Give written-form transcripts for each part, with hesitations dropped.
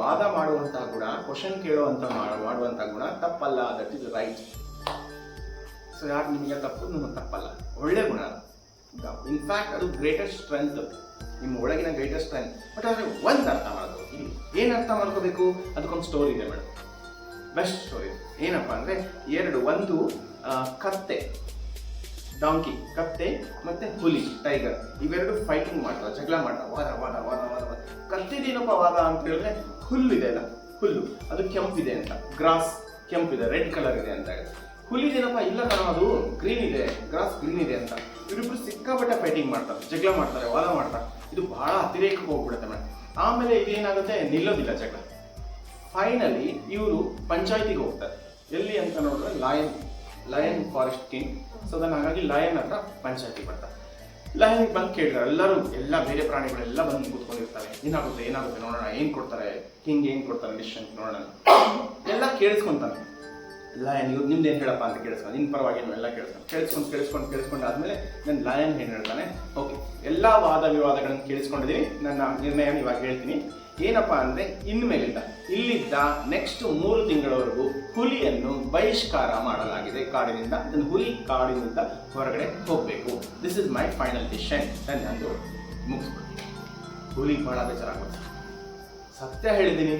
ವಾದ ಮಾಡುವಂತಹ ಗುಣ, ಕ್ವಶನ್ ಕೇಳುವಂತ ಮಾಡುವಂತಹ ಗುಣ ತಪ್ಪಲ್ಲ. That is right. ಸೊ ಯಾಕೆ ನಿಮಗೆ ತಪ್ಪು? ನಿಮಗೆ ತಪ್ಪಲ್ಲ, ಒಳ್ಳೆ ಗುಣ. ಇನ್ಫ್ಯಾಕ್ಟ್ ಅದು ಗ್ರೇಟೆಸ್ಟ್ ಸ್ಟ್ರೆಂತ್, ನಿಮ್ಮ ಒಳಗಿನ ಗ್ರೇಟೆಸ್ಟ್ ಸ್ಟ್ರೆಂತ್. ಬಟ್ ಆದರೆ ಒಂದು ಅರ್ಥ ಮಾಡ್ಕೋಬೇಕು. ಏನು ಅರ್ಥ ಮಾಡ್ಕೋಬೇಕು? ಅದಕ್ಕೊಂದು ಸ್ಟೋರಿ ಇದೆ ಮೇಡಮ್, ಬೆಸ್ಟ್ ಸ್ಟೋರಿ. ಏನಪ್ಪ ಅಂದರೆ ಒಂದು ಕತ್ತೆ, ಡಾಂಕಿ, ಕತ್ತೆ ಮತ್ತೆ ಹುಲಿ, ಟೈಗರ್, ಇವೆರಡು ಫೈಟಿಂಗ್ ಮಾಡ್ತಾರೆ, ಜಗಳ ಮಾಡ್ತಾರೆ, ವಾದ ವಾದ ವಾದ ವಾದ ವಾದ. ಕತ್ತೆದೇನಪ್ಪ ವಾದ ಅಂತ ಹೇಳಿದ್ರೆ ಹುಲ್ಲಿದೆ ಅಲ್ಲ, ಹುಲ್ಲು ಅದು ಕೆಂಪಿದೆ ಅಂತ, ಗ್ರಾಸ್ ಕೆಂಪಿದೆ, ರೆಡ್ ಕಲರ್ ಇದೆ ಅಂತ ಹೇಳಿ. ಹುಲಿದೇನಪ್ಪ, ಇಲ್ಲ ಕಾರಣ ಅದು ಗ್ರೀನ್ ಇದೆ, ಗ್ರಾಸ್ ಗ್ರೀನ್ ಇದೆ ಅಂತ. ಇವರಿಬ್ರು ಸಿಕ್ಕಾಪಟ್ಟೆ ಫೈಟಿಂಗ್ ಮಾಡ್ತಾರೆ, ಜಗಳ ಮಾಡ್ತಾರೆ, ವಾದ ಮಾಡ್ತಾರೆ. ಇದು ಬಹಳ ಅತಿರೇಕಕ್ಕೆ ಹೋಗ್ಬಿಡುತ್ತೆ ಮೇಡಮ್. ಆಮೇಲೆ ಇದೇನಾಗುತ್ತೆ, ನಿಲ್ಲೋದಿಲ್ಲ ಜಗಳ. ಫೈನಲಿ ಇವರು ಪಂಚಾಯತಿಗೆ ಹೋಗ್ತಾರೆ. ಎಲ್ಲಿ ಅಂತ ನೋಡಿದ್ರೆ ಲಯನ್ ಫಾರೆಸ್ಟ್ ಕಿಂಗ್. ಸೊ ಹಾಗಾಗಿ ಲಯನ್ ಹತ್ರ ಪಂಚಾಯತಿ ಬರ್ತಾರೆ. ಲಯನ್ಗೆ ಬಂದು ಕೇಳಿದ್ದಾರೆ ಎಲ್ಲ ಬೇರೆ ಪ್ರಾಣಿಗಳೆಲ್ಲ ಬಂದು ಕೂತ್ಕೊಂಡಿರ್ತಾರೆ. ಏನಾಗುತ್ತೆ ನೋಡೋಣ, ಏನು ಕೊಡ್ತಾರೆ ಕಿಂಗ್, ಏನು ಕೊಡ್ತಾರೆ ಡಿಸಿಷನ್ ನೋಡೋಣ ಎಲ್ಲ ಕೇಳಿಸ್ಕೊಂತಾನೆ. ಲಯನ್ ಇವ್ರು ನಿಮ್ದೇನು ಹೇಳಪ್ಪ ಅಂತ ಕೇಳಿಸ್ಕೊಂಡು, ನಿನ್ನ ಪರವಾಗಿ ಎಲ್ಲ ಕೇಳಿಸ್ಕೊಂಡು ಆದಮೇಲೆ ನನ್ನ ಲಯನ್ ಏನು ಹೇಳ್ತಾನೆ, ಓಕೆ ಎಲ್ಲ ವಾದ ವಿವಾದಗಳನ್ನು ಕೇಳಿಸ್ಕೊಂಡಿದ್ದೀನಿ, ನನ್ನ ನಿರ್ಣಯ ಇವಾಗ ಹೇಳ್ತೀನಿ. ಏನಪ್ಪ ಅಂದರೆ ಇನ್ಮೇಲಿಂದ ಇಲ್ಲಿದ್ದ ನೆಕ್ಸ್ಟ್ 3 ತಿಂಗಳವರೆಗೂ ಹುಲಿಯನ್ನು ಬಹಿಷ್ಕಾರ ಮಾಡಲಾಗಿದೆ ಕಾಡಿನಿಂದ. ಅದನ್ನು ಹುಲಿ ಕಾಡಿನಿಂದ ಹೊರಗಡೆ ಹೋಗಬೇಕು. This is my final decision. ನಂದು ಮುಗಿಸ್ಬಿಟ್ಟು ಹುಲಿ ಬಹಳ ಬೇಜಾರಾಗುತ್ತೆ. ಸತ್ಯ ಹೇಳಿದ್ದೀನಿ,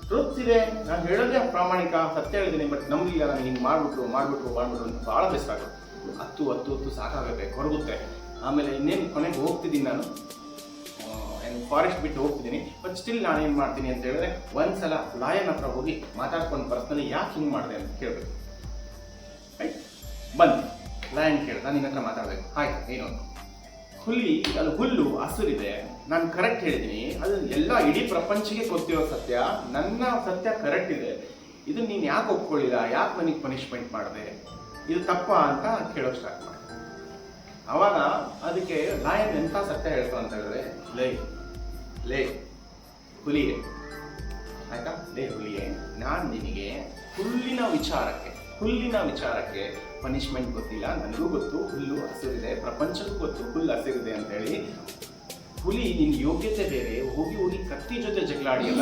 ಟ್ರೂತ್ ಇದೆ, ನಾನು ಹೇಳೋದೇ ಪ್ರಾಮಾಣಿಕ, ಸತ್ಯ ಹೇಳಿದ್ದೀನಿ. ಬಟ್ ನಮಗಿಲ್ಲ, ನಾನು ಹಿಂಗೆ ಮಾಡ್ಬಿಟ್ರು ಅಂತ ಭಾಳ ಬೇಸರ ಆಗುತ್ತೆ. ಹತ್ತು ಸಾಕಾಗುತ್ತೆ, ಹೊರಗುತ್ತೆ. ಆಮೇಲೆ ಇನ್ನೇನು ಕೊನೆಗೆ ಹೋಗ್ತಿದ್ದೀನಿ, ನಾನು ಫಾರೆಸ್ಟ್ ಬಿಟ್ಟು ಹೋಗ್ತಿದ್ದೀನಿ. ಬಟ್ ಸ್ಟಿಲ್ ನಾನೇನು ಮಾಡ್ತೀನಿ ಅಂತ ಹೇಳಿದ್ರೆ, ಒಂದ್ಸಲ ಲಾಯನ್ ಹತ್ರ ಹೋಗಿ ಮಾತಾಡ್ಕೊಂಡು ಪರ್ಸ್ನಲಿ ಯಾಕೆ ಹಿಂಗೆ ಮಾಡಿದೆ ಅಂತ ಕೇಳಬೇಕು. ರೈಟ್, ಬನ್ನಿ ಲಾಯನ್ ಕೇಳಿ, ನಾನು ನಿನ್ನ ಹತ್ರ ಮಾತಾಡಬೇಕು. ಆಯ್ತು, ಏನು ಹುಲ್ಲು ಹಸುರಿದೆ, ನಾನು ಕರೆಕ್ಟ್ ಹೇಳಿದ್ದೀನಿ, ಅದು ಎಲ್ಲ ಇಡೀ ಪ್ರಪಂಚಕ್ಕೆ ಗೊತ್ತಿರೋ ಸತ್ಯ, ನನ್ನ ಸತ್ಯ ಕರೆಕ್ಟ್ ಇದೆ. ಇದು ನೀನು ಯಾಕೆ ಒಪ್ಕೊಳ್ಳಿಲ್ಲ, ಯಾಕೆ ನನಗೆ ಪನಿಷ್ಮೆಂಟ್ ಮಾಡಿದೆ, ಇದು ತಪ್ಪಾ ಅಂತ ಕೇಳೋಕೆ ಸ್ಟಾರ್ಟ್ ಮಾಡಿ. ಅವಾಗ ಅದಕ್ಕೆ ಲಾಯನ್ ಎಂಥ ಸತ್ಯ ಹೇಳ್ತು ಅಂತ ಹೇಳಿದ್ರೆ, ಲೇ ಹುಲಿಯೇ, ಆಯ್ತಾ, ಲೇ ಹುಲಿಯೇ, ನಾನು ನಿನಗೆ ಹುಲ್ಲಿನ ವಿಚಾರಕ್ಕೆ ಪನಿಷ್ಮೆಂಟ್ ಗೊತ್ತಿಲ್ಲ, ನನಗೂ ಗೊತ್ತು ಹುಲ್ಲು ಹಸಿರಿದೆ, ಪ್ರಪಂಚಕ್ಕೂ ಗೊತ್ತು ಹುಲ್ಲು ಹಸಿರಿದೆ ಅಂತ ಹೇಳಿ. ಹುಲಿ ನಿನ್ನ ಯೋಗ್ಯತೆ ಬೇರೆ, ಹೋಗಿ ಕತ್ತಿ ಜೊತೆ ಜಗಳ ಆಡಿಯಲ್ಲ,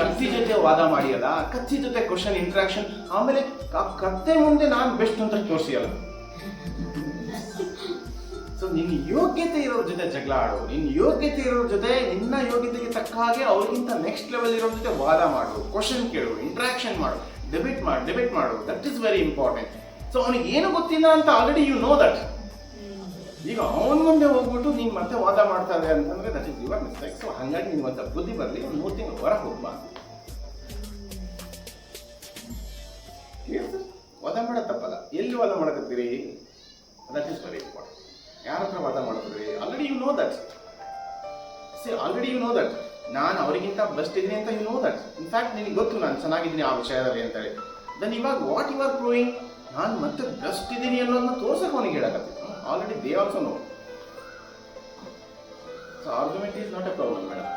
ಕತ್ತಿ ಜೊತೆ ವಾದ ಮಾಡಿಯಲ್ಲ, ಕತ್ತಿ ಜೊತೆ ಕ್ವಶನ್ ಇಂಟ್ರಾಕ್ಷನ್, ಆಮೇಲೆ ಕತ್ತೆ ಮುಂದೆ ನಾನು ಬೆಸ್ಟ್ ಅಂತ ತೋರಿಸಿಯಲ್ಲ. ಸೊ ನಿನ್ನ ಯೋಗ್ಯತೆ ಇರೋರ ಜೊತೆ ಜಗಳ ಆಡು, ನಿನ್ನ ಯೋಗ್ಯತೆ ಇರೋರ ಜೊತೆ ನಿನ್ನ ಯೋಗ್ಯತೆಗೆ ತಕ್ಕ ಹಾಗೆ ಅವ್ರಿಗಿಂತ ನೆಕ್ಸ್ಟ್ ಲೆವೆಲ್ ಇರೋರ ಜೊತೆ ವಾದ ಮಾಡು, ಕ್ವಶನ್ ಕೇಳು, ಇಂಟ್ರಾಕ್ಷನ್ ಮಾಡು, ಡಿಬೇಟ್ ಮಾಡು. That is very important. So ಅವನಿಗೆ ಏನು ಗೊತ್ತಿಲ್ಲ ಅಂತ ಆಲ್ರೆಡಿ ಯು ನೋ ದಟ್. ಈಗ ಅವನ ಮುಂದೆ ಹೋಗ್ಬಿಟ್ಟು ನೀನು ಮತ್ತೆ ವಾದ ಮಾಡ್ತಾ ಇದೆ ಅಂತಂದ್ರೆ that is your mistake. So ಹಾಗಾಗಿ ನಿಮ್ಗೆ ಒಂದು ಬುದ್ಧಿ ಬರಲಿ, ಒಂದು 3 ತಿಂಗಳು ಹೊರಗೆ ಹೋಗ್ಬಾ. ವಾದ ಮಾಡೋದು ತಪ್ಪಲ್ಲ. ಎಲ್ಲಿ ವಾದ ಮಾಡಕತ್ತೀರಿ, ದಟ್ ಈಸ್ ವೆರಿ ಇಂಪಾರ್ಟೆಂಟ್. ಯಾರ ಹತ್ರ ವಾದ ಮಾಡಿದ್ರಿ, ಆಲ್ರೆಡಿ ಯು ನೋ ದಟ್. ನಾನು ಅವರಿಗಿಂತ ಬೆಸ್ಟ್ ಇದ್ದೀನಿ ಅಂತ ಯು ನೋ ದಟ್. ಇನ್ಫ್ಯಾಕ್ಟ್ ನಿನಗೆ ಗೊತ್ತು ನಾನು ಚೆನ್ನಾಗಿದ್ದೀನಿ ಆ ವಿಷಯದಲ್ಲಿ ಅಂತೇಳಿ. ದೆನ್ ಇವಾಗ ವಾಟ್ ಯು ಆರ್ ಪ್ರೂವಿಂಗ್, ನಾನು ಮತ್ತೆ ಬೆಸ್ಟ್ ಇದ್ದೀನಿ ಅನ್ನೋದನ್ನ ತೋರ್ಸಕ್ಕೆ ಅವನಿಗೆ ಹೇಳಕತ್ತೀನಿ. Already they also know. So argument is not a problem madam.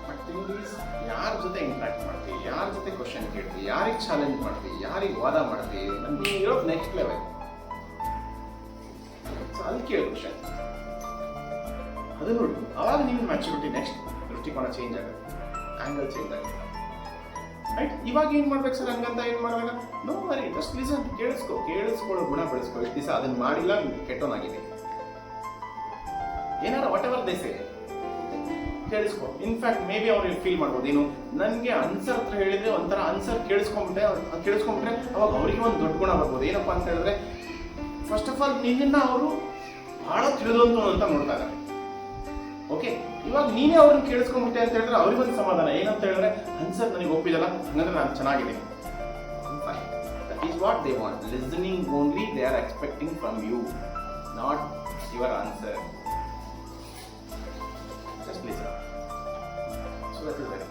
But thing is, ಯಾರ ಜೊತೆ ಇಂಟ್ರಾಕ್ಟ್ ಮಾಡ್ತೀವಿ, ಯಾರ ಜೊತೆ ಕ್ವಶನ್ ಕೇಳ್ತೀವಿ, ಯಾರಿಗೆ ಚಾಲೆಂಜ್ ಮಾಡ್ತೀವಿ, ಯಾರಿಗೆ ವಾದ ಮಾಡ್ತೀವಿ, ನಮ್ಗೆ ಇರೋದು ನೆಕ್ಸ್ಟ್ ಲೆವೆಲ್. ಸೊ ಅಲ್ಲಿ ಕೇಳಿ ಕ್ವಶನ್, ಅದು ನೋಡಿ, ಅವಾಗ ನಿಮ್ಮ ಮ್ಯಾಚುರಿಟಿ ನೆಕ್ಸ್ಟ್ ದೃಷ್ಟಿಕೋನ ಚೇಂಜ್ ಆಗುತ್ತೆ, ಆಂಗಲ್ ಚೇಂಜ್ ಆಗುತ್ತೆ. ರೈಟ್, ಇವಾಗ ಏನು ಮಾಡ್ಬೇಕು ಸರ್ ಹಂಗಂತ ಏನು ಮಾಡಬೇಕು? ನೋ ವರಿ, ಜಸ್ಟ್ ಲಿಸನ್, ಕೇಳಿಸ್ಕೊಳ್ಳೋ ಗುಣ ಬೆಳೆಸ್ಕೊ. ಇಷ್ಟು ದಿವಸ ಅದನ್ನ ಮಾಡಿಲ್ಲ, ಕೆಟ್ಟೋನಾಗಿದೆ. ಏನಾರ ವಾಟ್ ಎವರ್ ದೇಸೆ ಕೇಳಿಸ್ಕೊ. ಇನ್ಫ್ಯಾಕ್ಟ್ ಮೇ ಬಿ ಅವ್ರಿಗೆ ಫೀಲ್ ಮಾಡ್ಬೋದು, ಏನು ನನಗೆ ಆನ್ಸರ್ ಹತ್ರ ಹೇಳಿದ್ರೆ ಒಂಥರ ಆನ್ಸರ್ ಕೇಳಿಸ್ಕೊಂಡ್ಬಿಟ್ರೆ ಅವಾಗ ಅವರಿಗೆ ಒಂದು ದೊಡ್ಡ ಗುಣ ಬರ್ಬೋದು. ಏನಪ್ಪ ಅಂತ ಹೇಳಿದ್ರೆ, ಫಸ್ಟ್ ಆಫ್ ಆಲ್ ನಿನ್ನ ಅವರು ಬಹಳ ತಿಳಿದಂತು ಅಂತ ನೋಡ್ತಾ ಇದ್ದಾರೆ. ಓಕೆ, ಇವಾಗ ನೀನೇ ಅವ್ರನ್ನ ಕೇಳಿಸ್ಕೊಂಡ್ಬಿಟ್ಟೆ ಅಂತ ಹೇಳಿದ್ರೆ ಅವ್ರಿಗೊಂದು ಸಮಾಧಾನ. ಏನಂತ ಹೇಳಿದ್ರೆ, ಆನ್ಸರ್ ನನಗೆ ಒಪ್ಪಿದಲ್ಲ, ಹಂಗಂದ್ರೆ ನಾನು ಚೆನ್ನಾಗಿದ್ದೀನಿ. That is what they want. Listening only they are expecting from you, not your answer. Just listen. So that is very